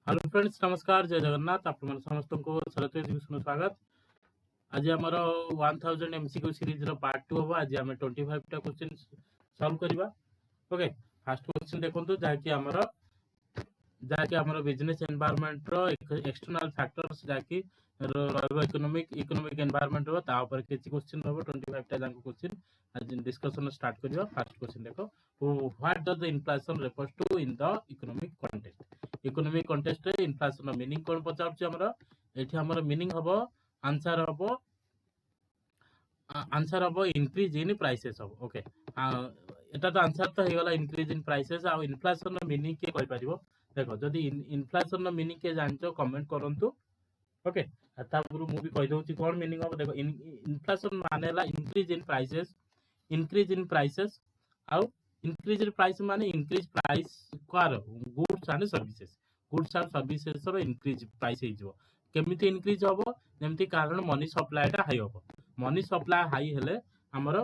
Hello friends, नमस्कार, जय जगन्नाथ। आप समस्त को सरस्वती एजुकेशन स्वागत। आज आम 1000 MCQ सीरीज पार्ट 2 हम। आज आम 25 टा क्वेश्चन सॉल्व करवा। ओके, फर्स्ट क्वेश्चन देखो जहाँकि आम बिजनेस एनवायरनमेंट एक्सटर्नल फैक्टर्स जहाँकि इकोनॉमिक एनवायरनमेंट रो किसी क्वेश्चन हम 25 टा क्वेश्चन आज डिस्कशन स्टार्ट करवा। फर्स्ट क्वेश्चन देखो, what does the inflation refers to in the economic context. Economic context रे इन्फ्लेशन मीनिंग कोन पचारछ हमर एठी हमर मीनिंग हबो आंसर हबो इंक्रीज इन प्राइसेस हबो। ओके, एटा तो आंसर तो हेगला increase in prices. Uh inflation meaning के कहि परिबो देखो, जदि इन्फ्लेशन मीनिंग के जानचो कमेंट करंतु। ओके, तापुरु मु भी कहि दउची कोन मीनिंग हबो। देखो, इन्फ्लेशन मानेला इंक्रीज इन प्राइसेस आ इंक्रीज इन प्राइस माने इंक्रीज प्राइस कार गुड्स एंड सर्विसेस रो इंक्रीज प्राइस हे जो केमिति इंक्रीज हबो जेमति कारण मनी सप्लाई टा हाई हबो। मनी सप्लाई हाई हेले हमर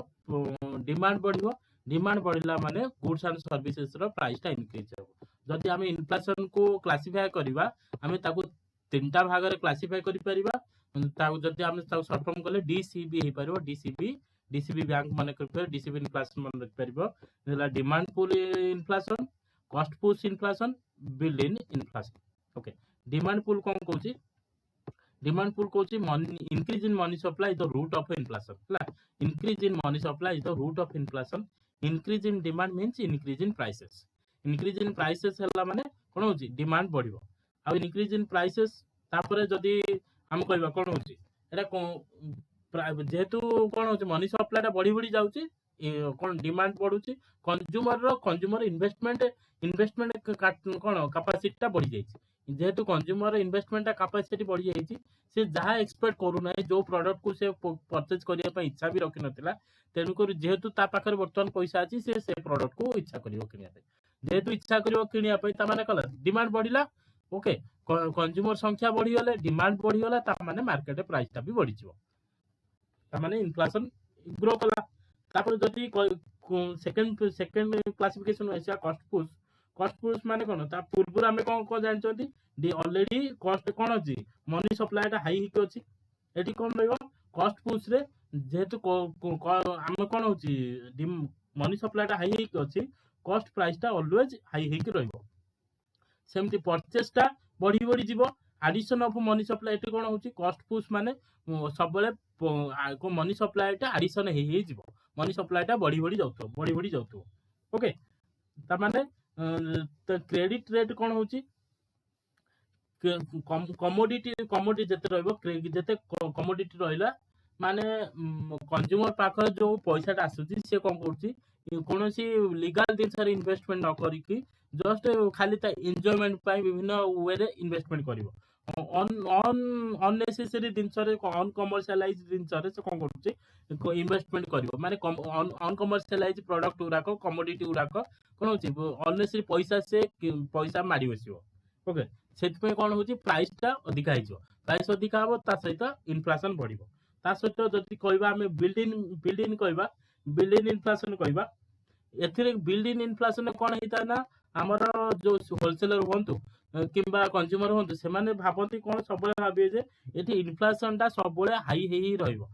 डिमांड बढ़िबो। डिमांड बढ़िला माने गुड्स एंड सर्विसेस रो प्राइस टा इंक्रीज हबो। जदि हम इन्फ्लेशन को क्लासिफाई करिबा, हम ताकू तीनटा भाग रे क्लासिफाई करि परिबा। ताकू जदि हम ताकू शॉर्ट फॉर्म कले डीसीबी हे परिबो। डीसीबी बैंक माने कर डीसीबी इन्फ्लेशन माने रख परिबो। नेला demand pull inflation, cost push inflation, built in inflation. Okay, demand pull कोन कहूची? डिमांड पुल कहूची increase in money supply is the root of inflation. हला, increase in money supply is the root of inflation. Increase in demand means increase in prices. Increase in prices हला माने कोन होची? Demand बढ़िबो। आ increase in prices तापरे जदी हम कहबा कोन होची एटा जेहेतु कोन होची मनी सप्लाई टा बढ़ी बढ़ी जाउची, कोन डिमांड बढ़ुची, कंज्यूमर इन्वेस्टमेंट कोन कैपेसिटी टा बढ़ी जाईची। जेहेतु कंज्यूमर इन्वेस्टमेंट टा कैपेसिटी बढ़ी जाईची, से जहाँ एक्सपेक्ट करू ना जो प्रोडक्ट को से परचेज करिया पई इच्छा भी रखि नथिला, तेनु कर जेहेतु ता पाखर वर्तमान पैसा अछि से प्रोडक्ट को इच्छा करियो किनिया पई। जेहेतु इच्छा करियो किनिया पई ता माने कला डिमांड बढ़िला। ओके, कंज्यूमर संख्या बढ़ी गले, डिमांड बढ़ी गला, ता माने मार्केट प्राइस टा भी बढ़ी जिवो। ता माने इन्फ्लेशन ग्रो कला। तापर जदि सेकंड क्लासिफिकेशन होइसा कॉस्ट पुश माने कोन? ता पूर्व हमें कोन जानचोंती दी ऑलरेडी कॉस्ट कोन अछि मनी सप्लाई टा हाई हिक अछि। एठी कोन रहइबो कॉस्ट पुश रे जेहेतु हम कोन होछि मनी सप्लाई टा हाई हिक अछि, कॉस्ट प्राइस टा ऑलवेज हाई हिक रहइबो। सेमति परचेस टा बढ़ी बढ़ी जीवो। एडिशन ऑफ मनी सप्लाई एठी कोन होछि कॉस्ट पुश माने सब बेले को मनी सप्लाई टा एडिशन हे जीवो। मनी सप्लाई टा बढ़ी बढ़ी जाउतो। ओके, ता माने क्रेडिट रेट कोन होछि कमोडिटी जते रहइबो, जते कमोडिटी रहिला माने कंज्यूमर पाखर जो पैसा टा आसुची से कोन करछि कोनोसी लीगल दिनसर इन्वेस्टमेंट न करी कि जस्ट खाली ता एन्जॉयमेंट पाई विभिन्न वे रे इन्वेस्टमेंट करिवो। अननेसेसरी दिनसरे अनकमर्शियलाइज दिनसरे से कोन करछि इन्वेस्टमेंट करिवो। माने अनकमर्शियलाइज प्रोडक्ट उराको कमोडिटी उराको कोन होछि अननेसेसरी पैसा मारी बसिवो। ओके, सेति पे कोन होछि प्राइस टा अधिका हिजो। प्राइस अधिका हबो ता सहित इन्फ्लेशन बढ़िवो। ता सहित जदि कहबा हमें बिल्ड इन कहबा, बिल्ड इन इन्फ्लेशन कहबा, एथिरे बिल्ड इन इन्फ्लेशन कोन हेता ना हमर जो होलसेलर होंतु किंबा कंज्यूमर होंतु से माने भाबंती कोन सबले भाबे जे एठी इन्फ्लेशन टा सबले हाई ही रहइबो।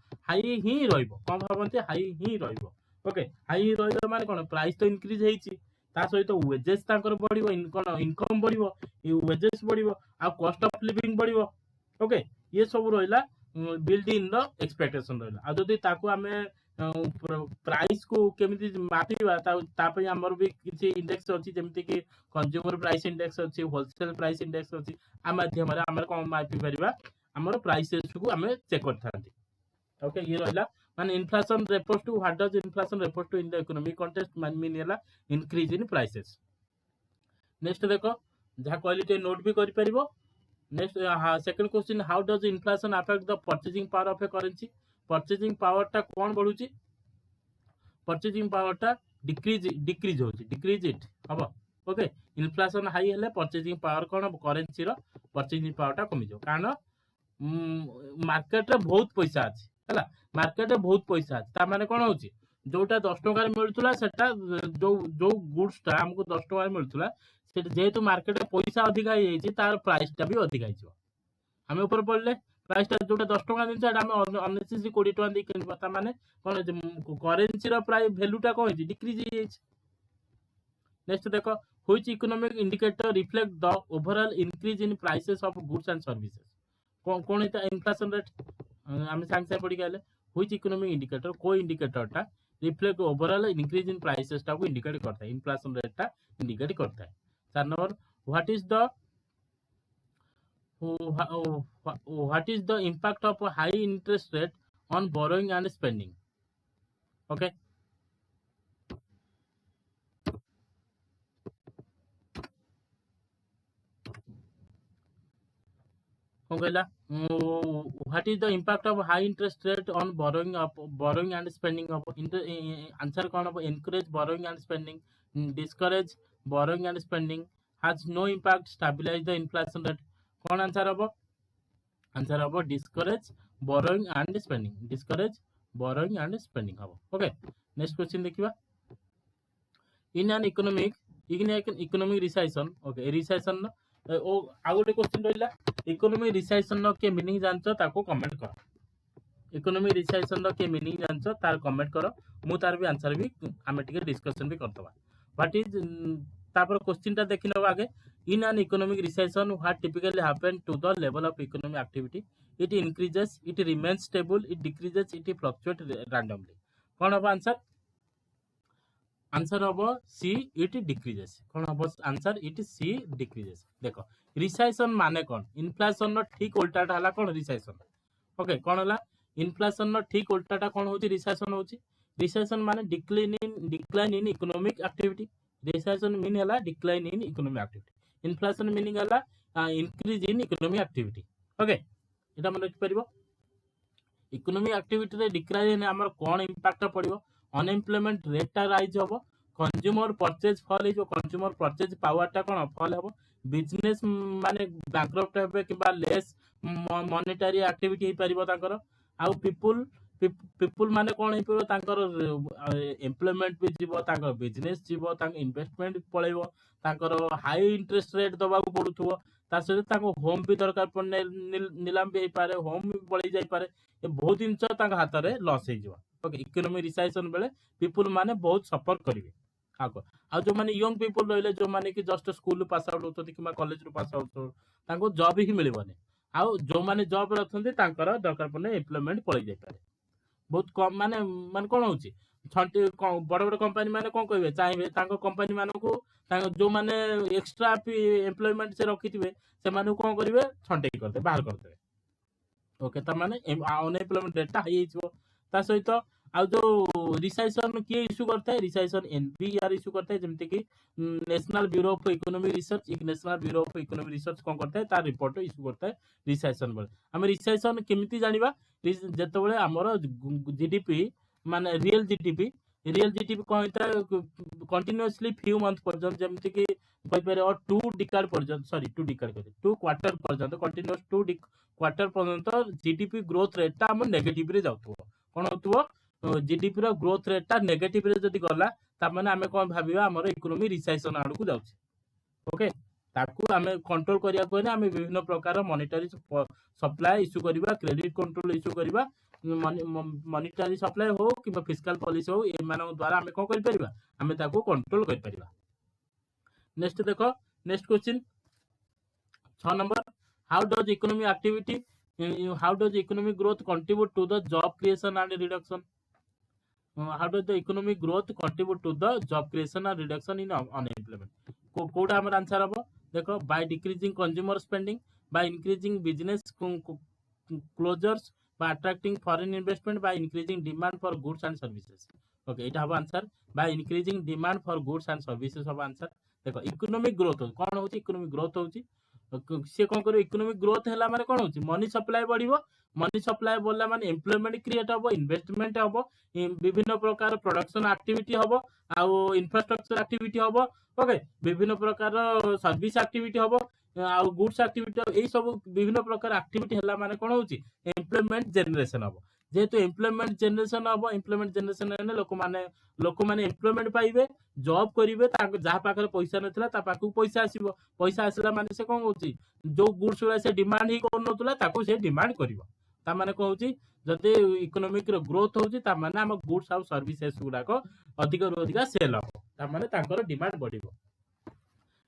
कोन भाबंती हाई ही रहइबो। ओके, हाई रहइबो माने कोन प्राइस तो इंक्रीज हेछि, ता सहित वेजेस ताकर बढ़िबो, इनकम बढ़िबो, वेजेस बढ़िबो आ कॉस्ट ऑफ लिविंग बढ़िबो। ओके, ये सब रहिला बिल्ड इन द एक्सपेक्टेशन रहिला। आ जदि ताको हमें प्राइस को केमिति मापिबा ता पे हमर भी किछि इंडेक्स अछि, जेमति कि कंज्यूमर प्राइस इंडेक्स अछि, होलसेल प्राइस इंडेक्स अछि। आ माध्यम रे हमर कोन मापि परिबा हमर प्राइसेस को हमें चेक करथांती। ओके, ये रहिला माने inflation refers to what does inflation refers to in the economic context mean हैला इंक्रीज इन प्राइसेस। नेक्स्ट देखो, जहा कहली ते नोट भी करि परिबो। Next second question, how does inflation affect the purchasing power of a currency? Purchasing power टा कोन बढ़ुची? परचेजिंग पावर टा डिक्रीज होची, डिक्रीज इट हबो। ओके, इन्फ्लेशन हाई हेले परचेजिंग पावर कोन करेंसी रो परचेजिंग पावर टा कमी जो, कारण मार्केट रे बहुत पैसा अछि। हला, मार्केट रे बहुत पैसा अछि ता माने कोन होची जोटा 10 टका रे मिलुतला सेटा जो गुड्स टा हमको 10 टका रे मिलुतला सेटा जेहेतु मार्केट पैसा अधिका हो तार प्राइसटा भी अधिका हो आम ऊपर पड़े प्राइसटा जो 10 टका जिन आम अनेसेसरी 20 टका दी किनबा माने कौन करेन्सी प्राइस भैल्यूटा कौन डिक्रीज हो नेक्स्ट देखो which economic indicator reflect the overall increase in prices of goods and services कौन है इन्फ्लेशन रेट आम सांगे पढ़ी गले व्हिच इकोनॉमिक इंडिकेटर को इंडिकेटरटा reflect overall increase in prices टा को इंडिकेट करता है इन्फ्लेशन रेटटा इंडिकेट करता है 4 number what is the impact of high interest rate on borrowing and spending okay कौन कहला what is the impact of high interest rate on borrowing and spending answer कौन हम encourage borrowing and spending discourage borrowing and spending has no impact stabilize the inflation rate कौन answer हम discourage borrowing and spending discourage borrowing and spending हम okay next question देखिबा in an economic recession okay recession ओ आ गोटे question रहिला economic recession के meaning जानछो ताको comment कर economic recession के मीनिंग जानछो तार कमेंट करो मु तार भी आंसर भी आमे टिके डिस्कशन भी करतबा व्हाट इज तापर क्वेश्चन ता देखिनो आगे in an economic recession what typically happen to the level of economic activity it increases it remains stable it decreases it fluctuate randomly कौन हम आंसर हम सी इट डिक्रीजेस कौन हम आंसर इट सी डिक्रीजेस देखो recession माने कौन inflation ठीक उल्टाटा हला कौन रिसेशन ओके कौन हला इन्फ्लेशन ठीक उल्टाटा कौन होची रिसेशन माने decline in economic activity recession mean हला decline in economic activity inflation meaning हला increase in economic activity okay एटा मन रखि परिबो इकोनॉमिक एक्टिविटी रे डिक्लाइन हमर कोन इंपैक्ट पड़िबो अनएम्प्लॉयमेंट रेट राइज हम कंज्यूमर परचेज फॉल हो कंज्यूमर परचेज पावर टा कौन फॉल हम बिजनेस माने बैंकरप्ट हेबे किबा लेस मॉनेटरी एक्टिविटी हे परिबो ताकर आउ पीपुल माने कौन हे परिबो ताकर एम्प्लॉयमेंट भी जीवो ताकर बिजनेस जीवो ताकर इन्वेस्टमेंट पळेबो ताकर हाई इंटरेस्ट रेट दबा को पड़ुथबो ता सहित ताको होम भी दरकार पड़ने नीलाम भी हे पारे होम भी पळी जाई पारे ए बहुत दिन ताक हाथ रे लॉस हे जीवो ओके इकोनॉमिक रिसेशन बेले पीपुल माने बहुत सफर करिवे आको आ जो माने यंग पीपुल रहले जो माने कि जस्ट स्कूल पास आउट होतोती किबा कॉलेज रो पास आउट ताको जॉब ही मिलबोने आ जो माने जॉब रखथंती तांकर दरकार पड़ने एम्प्लॉयमेंट पळी जाई पारे बहुत कम माने माने कोन होची छंटी बड़ बड़ कंपनी माने कोन कहबे चाहेबे तांको कंपनी मानो को जो माने एक्स्ट्रा एम्प्लॉयमेंट से रखिथिबे से माने कोन करिवे छंटी करते बाहर करते ओके त माने अनएम्प्लॉयमेंट रेट हाई हिजो ता सहित आ जो रिसेशन किए इश्यू करता है रिसेशन एनबीआर इश्यू करता है जमते कि national bureau of economic research एक national bureau of economic research कोन करता है तार रिपोर्ट इश्यू करता है रिसेशन बेले हम रिसेशन केमिति जानिबा जते बेले हमर जीडीपी माने रियल जीडीपी कोन होता है कंटीन्यूअसली फ्यू मंथ पर्यंत जमते कि कहि पारे और 2 डिकेड पर्यंत सॉरी 2 डिकेड कहते 2 क्वार्टर पर्यंत कंटीन्यूअस 2 क्वार्टर पर्यंत जीडीपी ग्रोथ रेट ता हम नेगेटिव रे जाउथबो कोन होतबो जीडीपी रो ग्रोथ रेट ता नेगेटिव रे जदी गला ता माने हमें कोन भाबिबा हमर इकोनॉमी रिसेशन आडू को जाउछ ओके ताकू हमें कंट्रोल करिया कोने हमें विभिन्न प्रकार मॉनेटरी सप्लाई इश्यू करिबा क्रेडिट कंट्रोल इश्यू करिबा मॉनेटरी सप्लाई हो कि फिस्कल पॉलिसी हो ए मानक द्वारा हमें कोन करि परिबा हमें ताकू कंट्रोल करि परिबा नेक्स्ट देखो next question 6 number how does economic growth contribute to the job creation and reduction how does the economic growth contribute to the job creation and reduction in unemployment code हमर answer हबो देखो by decreasing consumer spending by increasing business closures by attracting foreign investment by increasing demand for goods and services okay एटा हबो answer by increasing demand for goods and services हबो answer देखो economic growth कोन होची economic growth होची से कोन करो economic growth हैला माने कोन होची मनी सप्लाई बढ़िबो मनी सप्लाई बोलला माने एम्प्लॉयमेंट क्रिएट हबो इन्वेस्टमेंट हबो विभिन्न प्रकार प्रोडक्शन एक्टिविटी हबो आ इंफ्रास्ट्रक्चर एक्टिविटी हबो ओके विभिन्न प्रकार सर्विस एक्टिविटी हबो आ गुड्स एक्टिविटी ए सब विभिन्न प्रकार एक्टिविटी हैला माने कोन होची एम्प्लॉयमेंट जनरेशन हबो जेहेतु एम्प्लॉयमेंट जनरेशन हम एम्प्लॉयमेंट जनरेशन हेले लोक माने एम्प्लॉयमेंट पाइबे जॉब करिवे जहाँ पाखरे पैसा नथिला ता पाखु पैसा आसीबो पैसा आसला माने से कोन होची जो गुड्स गुड़ा से डिमांड ही कोन नथुला ताको से डिमांड करिवो ता माने को होची जदि इकोनॉमिक रो ग्रोथ होची ता माने हम गुड्स आ सर्विसेज गुडा को अधिक रु अधिक सेल हो ता माने ताकर डिमांड बढ़िबो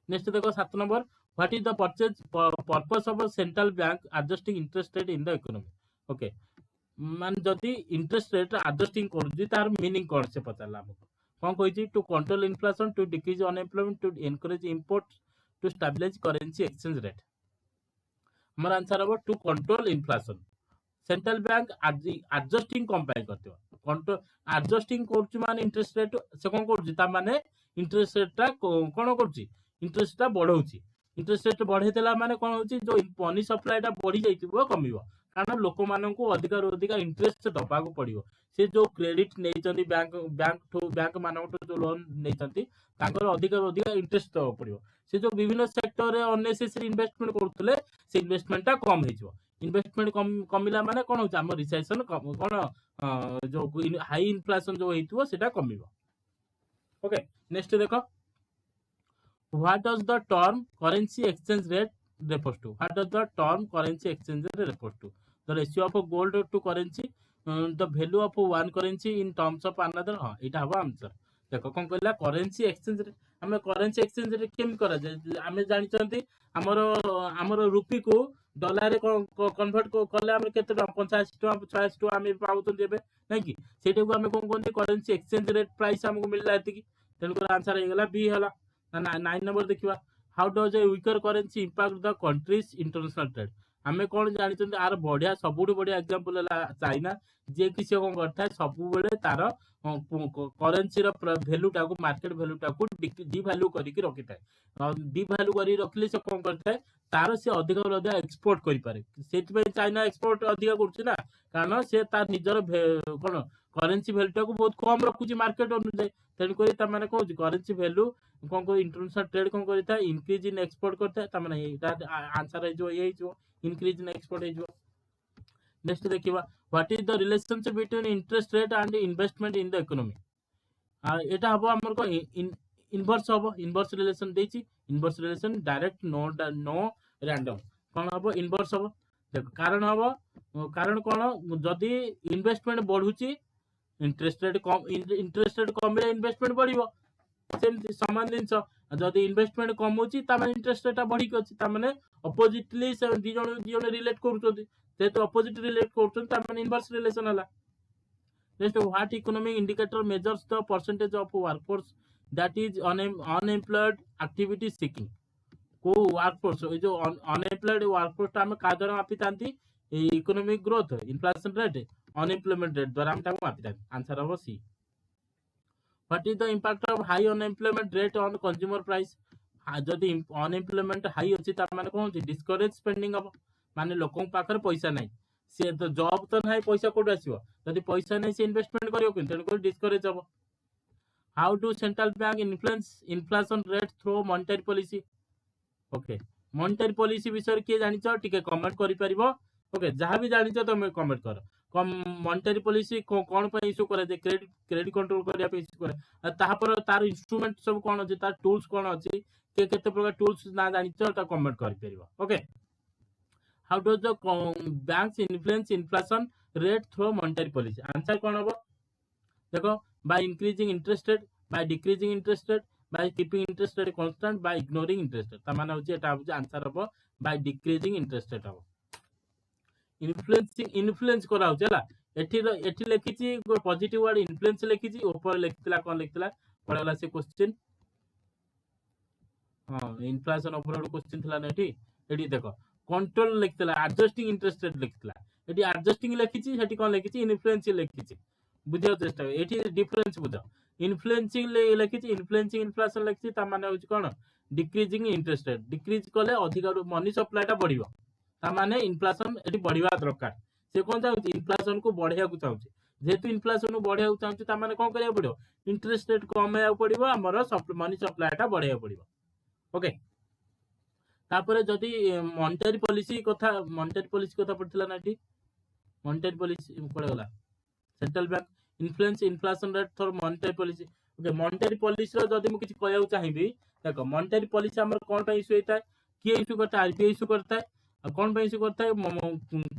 नेक्स्ट देखो 7 number what is the purchase purpose of central bank adjusting interest rate in the economy okay मान जदि इंटरेस्ट रेट एडजस्टिंग करूची तार मीनिंग कोन से पचाला हमको कोन कहिची to control inflation to decrease unemployment to encourage import to stabilise currency exchange rate हमर आंसर हो to control inflation central bank adjusting compile करथिबो कंट्रोल एडजस्टिंग करछु माने इंटरेस्ट रेट से कोन करछु ता माने इंटरेस्ट रेट कोन करछु इंटरेस्ट बढ़ाऊँगी इंटरेस्ट रेट बढ़ेला माने कौन हो जो मनी सप्लाईटा बढ़ी जाइए कमिबो कारण लोक मानक अधिक अधिक इंटरेस्ट दबा पड़ो से जो क्रेडिट नहीं बैंक मानक जो लोन नहीं अधिक अधिक इंटरेस्ट दबा पड़ो से जो विभिन्न सेक्टर रे अननेसेसरी इन्वेस्टमेंट करते से इन्वेस्टमेंटा कम हो इन्वेस्टमेंट कमिला माने कौन हो आम रिसेसन कौन जो हाई इन्फ्लेशन जो होता कमिबो ओके नेक्स्ट देखो What does the term currency exchange rate refers to? What does the term currency exchange rate refers to? The ratio of gold to currency, the value of one currency in terms of another. हाँ इटा हवा answer देखो कौन कहला currency exchange रे हमें currency exchange रे केम करा जाय हमें जानि चंती हमरो हमरो रुपी को डॉलर रे कन्वर्ट करले हम केते 85 टका 86 टका हम पाउतन देबे नै कि सेटे को हमें कोन कोन करेंसी एक्सचेंज रेट प्राइस हमको मिलला एति तेन को आंसर हे गेला बी हला 9 नंबर देखिवा how does a weaker currency impact the countries international trade हमें कौन जानी आर बढ़िया सबुठ बढ़िया एग्जांपल है चाइना जे कि से कौन करता है सब बेले तार करेन्सी भैल्यू टाक मार्केट भैल्यू टाक डिभैल्यू करके रखी था डिभैल्यू कर रखिले से कौन करता है तार से अधिक अधिक एक्सपोर्ट करें से चाइना एक्सपोर्ट अधिक कर कारण से तार निजर कौन करेन्सी भैल्यू टाक बहुत कम रखुची मार्केट अनुसार तेणुक कौन करेन्सी भैल्यू कौन कर इंटरनेशनल ट्रेड कौन करता है इंक्रीज इन एक्सपोर्ट करता है आंसर है इंक्रीज इन एक्सपोर्ट हो नेक्स्ट देखिवा what is the relationship between interest rate and investment in the economy एटा हबो हमर को इनवर्स हबो इनवर्स रिलेशन देछि inverse relation direct no random कोन हबो इनवर्स हबो देखो कारण कोन जदी इन्वेस्टमेंट बढ़ुची इंटरेस्ट रेट कम इन्वेस्टमेंट बढ़िबो सेमती समान जिनस जदि इन्वेस्टमेंट कम होची तामे इंटरेस्ट रेट बढ़ी के अछि तामे अपोजिटली से दी जण रिलेट करूछथि जेतो अपोजिट रिलेट करूछथि तामे इनवर्स रिलेशन हला next what economic indicator measures the percentage of workforce that is unemployed activity seeking को वर्कफोर्स जो अनएम्प्लॉयड वर्कफोर्स तामे का द्वारा मापी तांती economic growth inflation rate unemployment rate द्वारा हम ताको मापी तांती आंसर हो C What is the impact of high unemployment rate on consumer price? जदि अनएम्प्लॉयमेंट हाई अच्छी माने कौन डिस्करेज स्पेंडिंग हम माने लोकों पाखर पैसा नहीं से तो जॉब तो नहीं पैसा कोड आसीबो जदि पैसा नहीं से इन्वेस्टमेंट करियो कि तेन को डिस्करेज हम how do central bank influence inflation rate through monetary policy okay monetary policy विषय के जानि छ टिके कमेंट करि परिबो ओके जहां भी जानि छ तुम कमेंट करो मॉनेटरी पॉलिसी कौन पे इश्यू करे क्रेडिट कंट्रोल करिया पे इश्यू करे तापर तार इंस्ट्रूमेंट सब कौन अछि तार टूल्स कौन अछि के केते प्रकार टूल्स ना जानि छ ता कमेंट करि परिबो okay how does the banks influence inflation rate through monetary policy answer कौन होबो देखो by increasing interest rate by decreasing interest rate by keeping interest rate constant by ignoring interest rate ता माने होछि एटा होछि आंसर होबो बाय डिक्रीजिंग इंटरेस्ट रेट होबो इन्फ्लुएंस करा होछ हला एठी लिखिची पॉजिटिव वर्ड इन्फ्लुएंस लिखिची ऊपर लिखतिला कोन लिखतिला पड़ला से क्वेश्चन हां इन्फ्लेशन ऊपर क्वेश्चन थिला नेठी एठी देखो कंट्रोल लिखतिला एडजस्टिंग इंटरेस्ट रेट लिखतिला एठी एडजस्टिंग लिखिची सेठी कोन लिखिची इन्फ्लुएंस लिखिची बुझियो चेष्टा एठी डिफरेंस बुझो इन्फ्लुएंसिंग लिखिची इन्फ्लुएंसिंग इन्फ्लेशन लिखिची ता माने होछ कोन डिक्रीजिंग इंटरेस्ट रेट डिक्रीज कले अधिक मनी सप्लाईटा बढ़िबो ता माने इन्फ्लेशन एठी बढ़िबा दरकार से कोन चाहूची इन्फ्लेशन को बढ़िया को चाहूची जेतु इन्फ्लेशन को बढ़िया को चाहूची ता माने कोन करिया पड़ियो इंटरेस्ट रेट कमया पड़िबो हमर मनी सप्लाईटा बढ़िया पड़िबो ओके तापरे जदी मॉनेटरी पॉलिसी कथा पड़थिला नाठी मॉनेटरी पॉलिसी कोड गला central bank influence inflation rate through monetary policy okay monetary policy रो जदी मु किछि कहउ चाहिबी देखो मॉनेटरी पॉलिसी हमर कोन पे इशू होता है किए इशू करता है आरबीआई इशू करता है कौन पे इशू करता है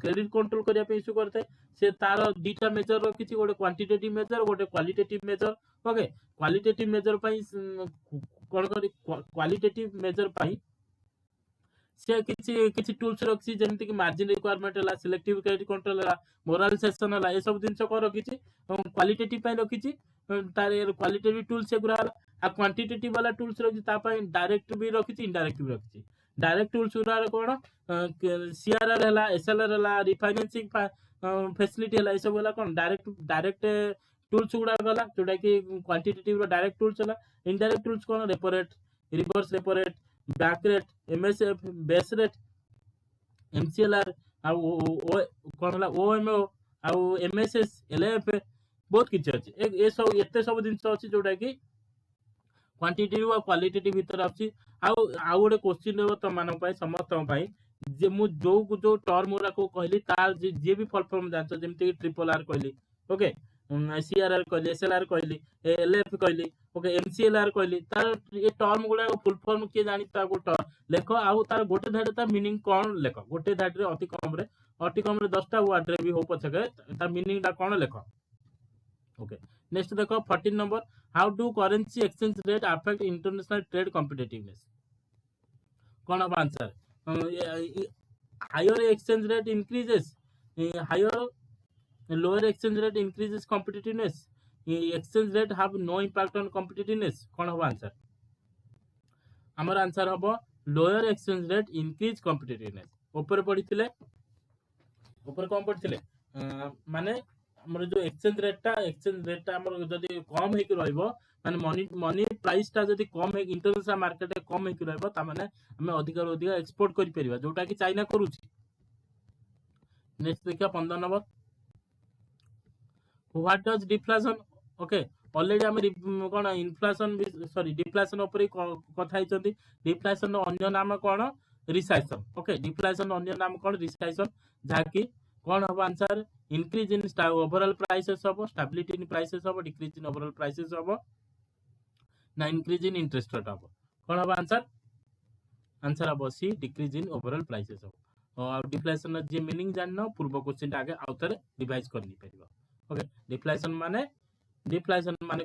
क्रेडिट कंट्रोल करिया पे इशू करता है से तार दीटा मेजर रो किछि गोटे क्वांटिटेटिव मेजर गोटे qualitative measure okay qualitative measure पई कोन करी क्वालिटेटिव मेजर पई से किछि टूल्स रखछि जेमति कि मार्जिन रिक्वायरमेंट हला सिलेक्टिव क्रेडिट कंट्रोल हला मोरल सेशन हला ए सब दिनस को रखिछि क्वालिटेटिव पई रखिछि तार क्वालिटेटिव टूल्स से गुरा हला आ क्वांटिटेटिव वाला टूल्स रखिछि ता पई डायरेक्ट भी रखिछि इनडायरेक्ट भी रखिछि डायरेक्ट टूल्स गुरा कोन सीआरआर हला एसएलआर हला रिफाइनेंसिंग फैसिलिटी हला ए सब हला कोन डायरेक्ट टूल्स गुरा गला जोटा कि क्वांटिटेटिव रो डायरेक्ट टूल्स हला इनडायरेक्ट टूल्स कोन repo rate reverse repo rate bank rate MSF base rate MCLR आ कोन हला ओएमओ आ एमएसएस एलएफ बहुत किछ अछि ए सब एते सब दिन अछि जोटा कि क्वांटिटेटिव और क्वालिटेटिव भीतर अछि आ गोटे क्वेश्चन हो तो मानक पाई समस्त पाई जे मु जो टर्म गुरा को कहली तार जे भी फुल फॉर्म जानतो जेमति ट्रिपल आर कहली ओके सीआरआर कहली एसएलआर कहली एलएफ कहली ओके एमसीएलआर कहली तार ये टर्म गुडा फुल फॉर्म के जानि ता गोट लेख आउ तार गोटे धाडे ता मीनिंग कोन लेख गोटे धाडे रे अति कम रे 10 टा वर्ड रे भी हो पछके ता मीनिंग ता कोन लेख ओके नेक्स्ट देखो 14 number how do currency exchange rate affect international trade competitiveness कोन अब answer higher exchange rate increases higher lower exchange rate increases competitiveness exchange rate have no impact on competitiveness कौन होगा answer हमर answer होबो lower exchange rate increase competitiveness ऊपर पढ़िथिले ऊपर कौन पढ़िथिले माने हमर जो एक्सचेंज रेट ता हमर जदी कम हे कि रहइबो माने मनी प्राइस ता जदी कम हे इंटरनेशनल मार्केट कम हे कि रहइबो ता माने हमें अधिक एक्सपोर्ट करि परिबा जोटा कि चाइना करूची नेक्स्ट देखिया 15 number what does deflation okay already हम कोन इन्फ्लेशन सॉरी डिफ्लेशन ऊपर कथा हिचंती डिफ्लेशन रो अन्य नाम कोन रिसेशन ओके डिफ्लेशन अन्य नाम कोन रिसेशन जाकी कोन हो answer increase in overall prices हो स्टेबिलिटी इन प्राइसेस हो डिक्रीज इन ओवरऑल प्राइसेस हो ना इंक्रीज इन इंटरेस्ट रेट हो कोन हो आंसर आंसर हो सी डिक्रीज इन ओवरऑल प्राइसेस हो और डिफ्लेशन जे मीनिंग जाननो पूर्व क्वेश्चन आगे आउथरे रिवाइज करनी परिबो ओके डिफ्लेशन माने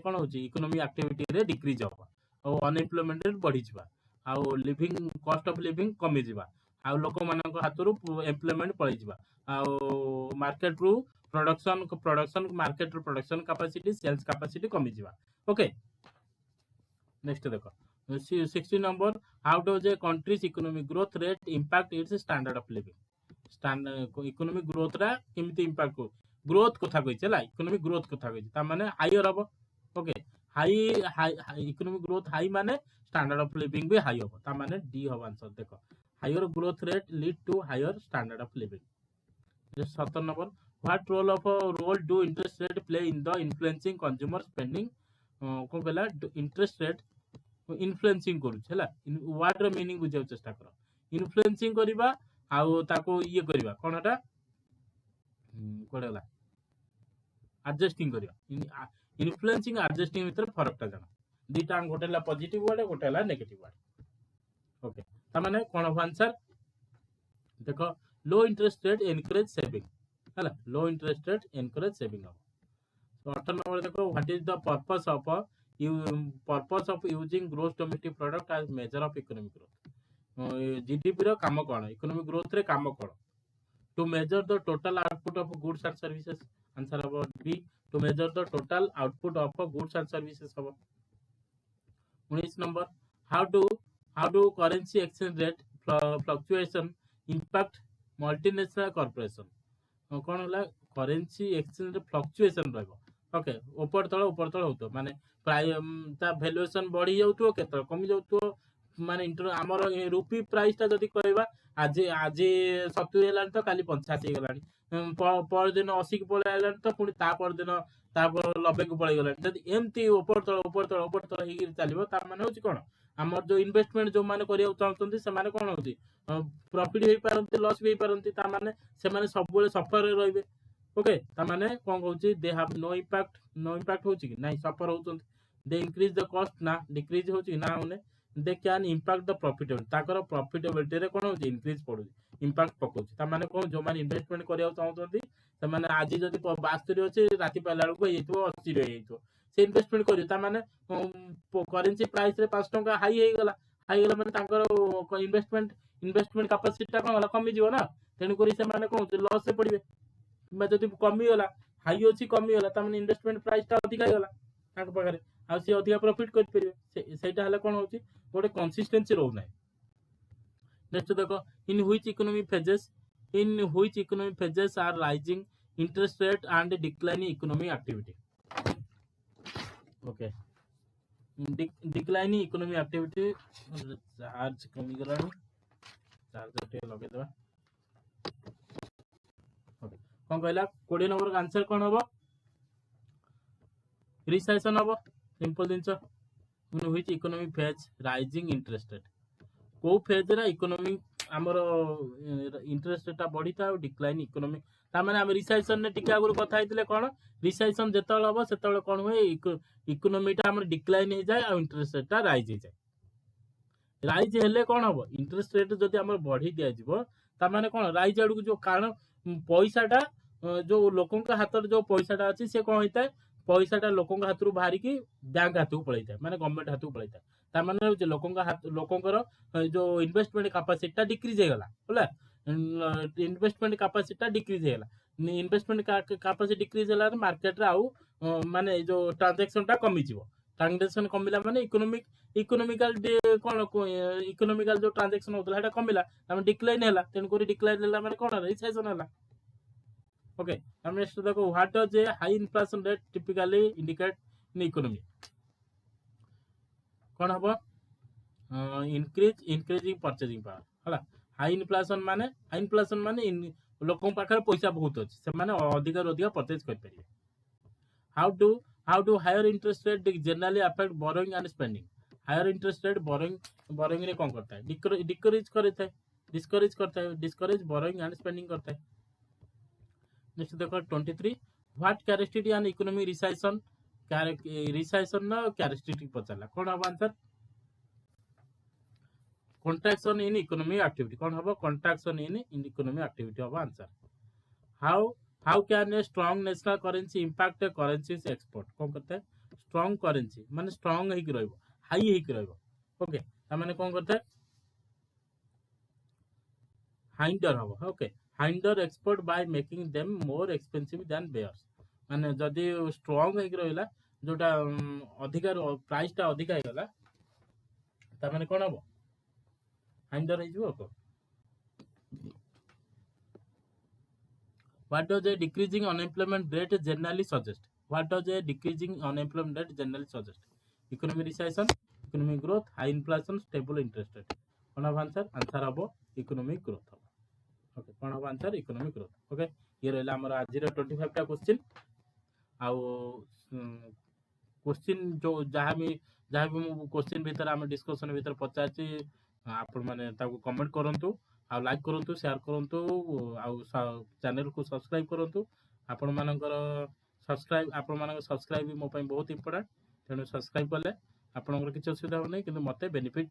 कोन होची इकोनॉमी एक्टिविटी रे डिक्रीज होबा और अनएम्प्लॉयमेंट रेट बढ़ी जिबा आ लिविंग कॉस्ट ऑफ लिविंग कमी जिबा आ लोक मानक हातरु एम्प्लॉयमेंट पळी जिबा आ मार्केट रु प्रोडक्शन मार्केट रु प्रोडक्शन कैपेसिटी सेल्स कैपेसिटी कमी जिबा ओके नेक्स्ट देखो 16 number how does A countries economic growth rate impact it's standard of living standard economic growth रा केमिति इंपैक्ट को ग्रोथ कथा कहिছে ला इकोनॉमिक ग्रोथ कथा कहिছে ता माने हायर हबो okay high economic growth high माने स्टैंडर्ड ऑफ लिविंग भी हाई हबो ता माने डी हबो आंसर देखो higher growth rate lead to higher standard of living 17 number what role do interest rate play in the influencing consumer spending को कहला interest rate influencing करू छला व्हाट रो मीनिंग बुझाउ चेष्टा करो इन्फ्लुएंसिंग करबा आ ताको ये करबा कोनटा कोडला एडजस्टिंग करियो इन्फ्लुएंसिंग एडजस्टिंग भीतर फरक ता जाना दीटा गोटेला पॉजिटिव वर्ड गोटेला नेगेटिव वर्ड ओके ता माने कोन हो आंसर देखो low interest rate encourage saving हला low interest rate encourage saving हो तो 18 नंबर देखो what is the purpose of using gross domestic product as measure of economic growth GDP रो काम कोन इकोनॉमिक ग्रोथ रे काम कोन to measure the total output of goods and services answer about b to measure the total output of goods and services about 19 number how do currency exchange rate fluctuation impact multinational corporation कोन होला currency exchange fluctuation रहबो okay ऊपर तळ होतो माने प्राय ता valuation बढ़ी जाउतो केतर कमी जाउतो माने इंटर हमर रुपी प्राइस ता जदी कहबा आज 70 हेलान तो काली 85 गेलानी पर दिन 80 के पळे आइलान तो पुनी ता पर दिन ता 90 के पळे गेलानी जदी एमती ऊपर तळ हेगी चलिबो ता माने होची कोन हमर जो इन्वेस्टमेंट जो माने करिया चाहतोंती से माने कोन होती प्रॉफिट होई पारंती लॉस होई पारंती ता माने से माने सब बेले सफर रे रहबे ओके तामाने कोन कहउची दे हैव नो इम्पैक्ट होची कि नाही सफर होचंत दे इंक्रीज द कॉस्ट ना डिक्रीज होची कि ना होने they can impact the profitability ताकर प्रॉफिटेबिलिटी रे कोन होची इंक्रीज पडुची इम्पैक्ट पकोची तामाने कोन जो माने इन्वेस्टमेंट करिया चाहउचंती तामाने आजि जदी 72 अछि राति पाला को येतो 80 रे येतो से इन्वेस्टमेंट करियो तामाने करेंसी प्राइस रे 5 टका हाई गला माने ताकर इन्वेस्टमेंट कैपेसिटी ता कोन कमी जीव ना तेनु करी से माने कोन लॉस से पड़िबे किंबा जदि कमी गला हाई अछि कमी गला तामाने इन्वेस्टमेंट प्राइस ता अधिक गला ताक पाखरे आ से अधिक प्रॉफिट कर परिबे सेटा हला कोन होची गोटे कंसिस्टेंसी रहउ नै नेक्स्ट देखो in which economic phases are rising interest rate and declining economic activity okay declining economic activity charge कमी गला चार्ज टे लगे देबा ओके कोन कहला 20 नंबर का आंसर कोन होबो रिसेशन होबो सिंपल दिनछ in which economic phase rising interest rate को फेज रा इकोनॉमिक हमर इंटरेस्ट रेट बढ़ीता और डिक्लाइन इकोनॉमिक ता माने हम रिसेशन ने टिका गुरु कथा हितले कोन रिसेशन जेतल होबो सेतल कोन होय इकोनॉमी ता हमर डिक्लाइन हो जाय और इंटरेस्ट रेट ता राइज हो जाय राइज हेले कोन होबो इंटरेस्ट रेट जदी हमर बढ़ी दिया जिवो ता माने कोन राइज आडू जो कारण पैसाटा जो लोकों का हाथ जो पैसाटा अछि से कोन होइता पैसाटा लोकों का हाथरू बाहरी की बैंक हाथू पळैता माने गवर्नमेंट हाथू पळैता ता माने जो लोकों का हाथ लोकोंकर जो इन्वेस्टमेंट कैपेसिटी डिक्रीज हे गला होला इन्वेस्टमेंट कैपेसिटी डिक्रीज हे गला इन्वेस्टमेंट कैपेसिटी डिक्रीज होला मार्केट रे आउ माने जो ट्रांजैक्शन टा कमी जिवो ट्रांजैक्शन कमिला माने इकोनॉमिकल जो ट्रांजैक्शन होतला हेटा कमिला हम डिक्लाइन हैला तेन कोरी डिक्लाइन हैला माने कोन रिसेशन हैला ओके हम नेक्स्ट देखो what does a high inflation rate typically indicate in economy कोन हबो इंक्रीजिंग परचेजिंग पावर हला हाई इन्फ्लेशन माने लोकन पाखर पैसा बहुत अछि से माने अधिक परचेज कर परिबे how do higher interest rate generally affect borrowing and spending higher interest rate borrowing रे कोन करता है डिस्करेज बोरोइंग एंड स्पेंडिंग करता है नेक्स्ट देखो 23 what characteristic and economic recession ना कैरेक्टरिस्टिक पचाला कोन हबो answer contraction in economic activity कौन हबो contraction in economic activity हबो answer how can a strong national currency impact a currency's export कौन करता है strong currency माने strong ही रहइबो हाई ही रहइबो ओके त माने कौन करता है hinder हबो okay hinder export by making them more expensive than bears माने जदी strong ही रहइला जोटा अधिकार प्राइस टा अधिक आइगला त माने कोन हबो hinder है को what does a decreasing unemployment rate generally suggest economic recession economic growth high inflation stable interest rate कौन अब आंसर हबो इकोनॉमिक ग्रोथ हबो ओके कौन हबो आंसर इकोनॉमिक ग्रोथ ओके ये रहला हमर आज रो 25 टा क्वेश्चन आउ क्वेश्चन जो जहां भी मु क्वेश्चन भीतर हम डिस्कशन भीतर पचाची आपण माने ताको कमेंट करंतु आ लाइक करंतु शेयर करंतु आ चैनल को सब्सक्राइब करंतु आपण मानकर सब्सक्राइब भी मो पई बहुत इंपोर्टेंट तेनु सब्सक्राइब करले आपनकर किछ असुविधा हो नै किंतु मते बेनिफिट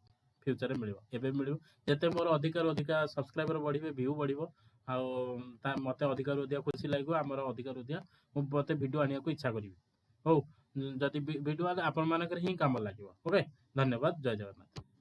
फ्यूचर रे मिलिबो एबे मिलिबो जते मोर अधिक सब्सक्राइबर बढ़िबे व्यू बढ़िबो आ मते अधिक खुशी लागो हमर अधिक मते वीडियो आनिया को इच्छा करिवि हो जति वीडियो आपण मानकर ही काम लागिवो ओके धन्यवाद जय जगन्नाथ।